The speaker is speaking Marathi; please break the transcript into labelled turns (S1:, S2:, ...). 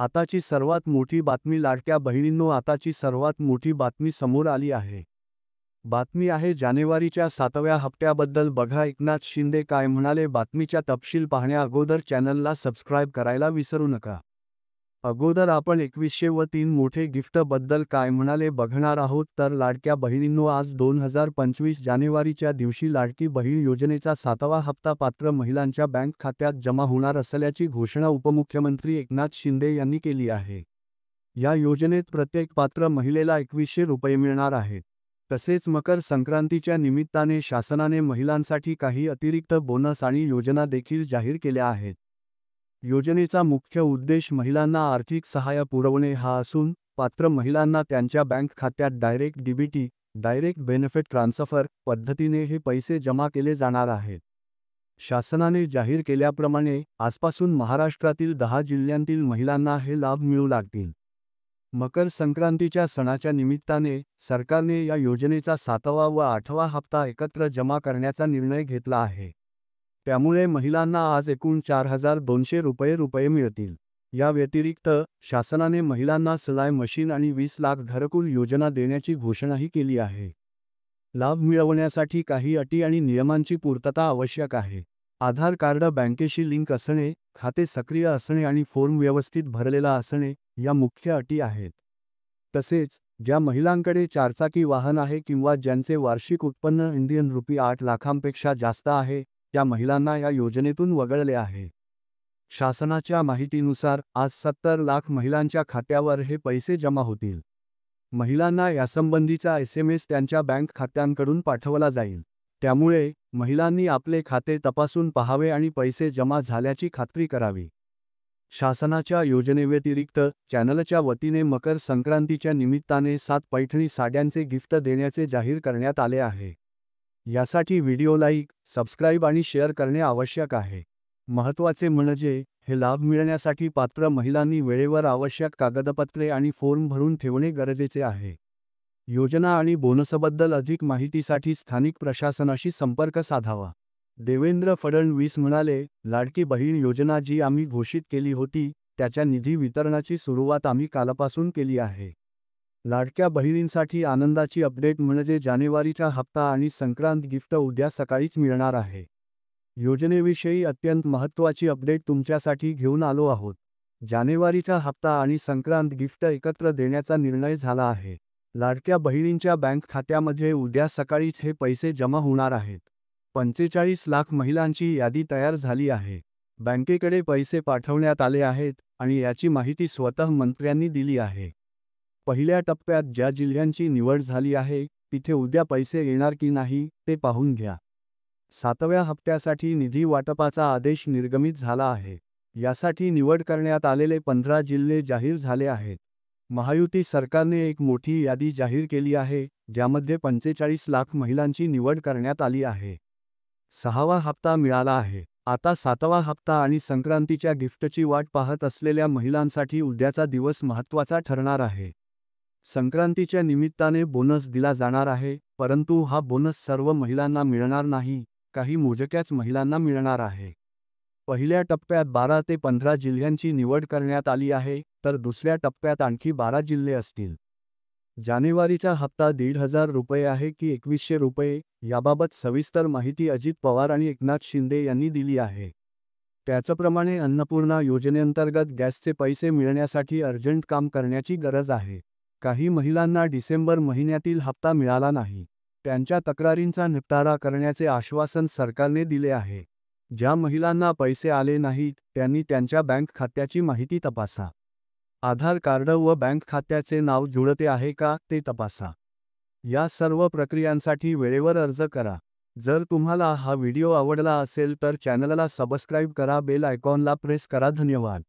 S1: आताची सर्वात मोठी बातमी लाडक्या बहिणींनो आताची सर्वात मोठी बातमी समोर आली आहे. बातमी आहे जानेवारीच्या 7व्या हप्त्याबद्दल बघा एकनाथ शिंदे काय म्हणाले बातमीचा तपशील पाहण्या अगोदर चॅनलला सबस्क्राईब करायला विसरू नका. अगोदर आपण 2103 मोठे गिफ्ट बद्दल काय म्हणाले बघणार आहोत तर लाडक्या बहिणींनो आज 2025 जानेवारीच्या दिवशी लाडकी बहीण योजनेचा 7वा हप्ता पात्र महिलांच्या बँक खात्यात जमा होणार असल्याची घोषणा उपमुख्यमंत्री एकनाथ शिंदे यांनी केली आहे. या योजनेत प्रत्येक पात्र महिलेला 2100 रुपये मिळणार आहेत. तसेच मकर संक्रांतीच्या निमित्ताने शासनाने महिलांसाठी काही अतिरिक्त बोनस आणि योजना देखील जाहीर केल्या आहेत. योजनेचा मुख्य उद्देश महिलांना आर्थिक सहाय्य पुरवणे हा असून पात्र महिलांना त्यांच्या बँक खात्यात direct DBT direct benefit transfer पद्धतीने हे पैसे जमा केले जाणार आहेत. शासनाने जाहीर केल्याप्रमाणे आजपासून महाराष्ट्रातील 10 जिल्ह्यांतील महिलांना हे लाभ मिळू लागतील. मकर संक्रांतीच्या सणाच्या निमित्ताने सरकारने या योजनेचा 7वा व 8वा हप्ता एकत्र जमा करण्याचा निर्णय घेतला आहे. त्यामुळे महिलांना आज एकूण 4200 रुपये मिळतील. या व्यतिरिक्त शासनाने महिलांना सिलाई मशीन आणि 20 लाख घरकुल योजना देण्याची घोषणाही केली आहे. लाभ मिळवण्यासाठी काही अटी आणि नियमांची पूर्तता आवश्यक आहे. आधार कार्ड बँकेशी लिंक असणे, खाते सक्रिय असणे आणि फॉर्म व्यवस्थित भरलेला असणे या मुख्य अटी आहेत. तसेच ज्या महिलांकडे चारचाकी वाहन आहे किंवा ज्यांचे वार्षिक उत्पन्न इंडियन रुपी 8 लाखांपेक्षा जास्त आहे त्या महिलांना या योजनेतून वगळले आहे. शासनाच्या माहितीनुसार आज 70 लाख महिलांच्या खात्यावर हे पैसे जमा होतील. महिलांना यासंबंधीचा SMS त्यांच्या बँक खात्यांकडून पाठवला जाईल. त्यामुळे महिलांनी आपले खाते तपासून पाहावे आणि पैसे जमा झाल्याची खात्री करावी. शासनाच्या योजनेव्यतिरिक्त चॅनलच्या वतीने मकर संक्रांतीच्या निमित्ताने 7 पैठणी साड्यांचे गिफ्ट देण्याचे जाहीर करण्यात आले आहे. यासाठी व्हिडिओ लाईक, सबस्क्राईब आणि शेअर करणे आवश्यक आहे. महत्त्वाचे म्हणजे हे लाभ मिळण्यासाठी पात्र महिलांनी वेळेवर आवश्यक कागदपत्रे आणि फॉर्म भरून ठेवणे गरजेचे आहे. योजना आणि बोनसबद्दल अधिक माहितीसाठी स्थानिक प्रशासनाशी संपर्क साधावा. देवेंद्र फडणवीस म्हणाले, लाडकी बहीण योजना जी आम्ही घोषित केली होती त्याच्या निधी वितरणाची सुरुवात आम्ही कालपासून केली आहे. लाडक्या बहिणींसाठी आनंदाची अपडेट म्हणजे जानेवारीचा हप्ता आणि संक्रांत गिफ्ट उद्या सकाळीच मिळणार आहे. योजनेविषयी अत्यंत महत्त्वाची अपडेट तुमच्यासाठी घेऊन आलो आहोत. जानेवारीचा हप्ता आणि संक्रांत गिफ्ट एकत्र देण्याचा निर्णय झाला आहे. लाडक्या बहिणींच्या बँक खात्यामध्ये उद्या सकाळीच हे पैसे जमा होणार आहेत. 45 लाख महिलांची यादी तयार झाली आहे. बँकेकडे पैसे पाठवण्यात आले आहेत आणि याची माहिती स्वतः मंत्र्यांनी दिली आहे. पहिल्या टप्प्यात ज्या जिल्ह्यांची निवड झाली आहे तिथे उद्या पैसे येणार की नाही ते पाहून घ्या. 7व्या हप्त्यासाठी निधी वाटपाचा आदेश निर्गमित झाला आहे. यासाठी निवड करण्यात आलेले 15 जिल्हे जाहीर झाले आहेत. महायुती सरकारने एक मोठी यादी जाहीर केली आहे ज्यामध्ये 45 लाख महिलांची निवड करण्यात आली आहे. 6वा हप्ता मिळाला आहे. आता 7वा हप्ता आणि संक्रांतीच्या गिफ्टची वाट पाहत असलेल्या महिलांसाठी उद्याचा दिवस महत्त्वाचा ठरणार आहे. संक्रांतीच्या निमित्ताने बोनस दिला जाणार आहे, परंतु हा बोनस सर्व महिलांना मिळणार नाही, काही मोजक्याच महिलांना मिळणार आहे. पहिल्या टप्प्यात 12 ते 15 जिल्ह्यांची निवड करण्यात आली आहे तर दुसऱ्या टप्प्यात आणखी 12 जिल्हे असतील. जानेवारीचा हप्ता 1,500 रुपये आहे की 2100 रुपये याबाबत सविस्तर माहिती अजित पवार आणि एकनाथ शिंदे यांनी दिली आहे. त्याचप्रमाणे अन्नपूर्णा योजनेअंतर्गत गॅसचे पैसे मिळण्यासाठी अर्जंट काम करण्याची गरज आहे. काही महिलांना डिसेंबर महिन्यातील हप्ता मिळाला नाही. त्यांच्या तक्रारींचा निपटारा करण्याचे आश्वासन सरकारने दिले आहे. ज्या महिलांना पैसे आले नाहीत त्यांनी त्यांच्या बँक खात्याची माहिती तपासा. आधार कार्ड व बँक खात्याचे नाव जुळते आहे का ते तपासा. या सर्व प्रक्रियांसाठी वेळेवर अर्ज करा. जर तुम्हाला हा व्हिडिओ आवडला असेल तर चॅनलला सबस्क्राईब करा, बेल आयकॉनला प्रेस करा. धन्यवाद.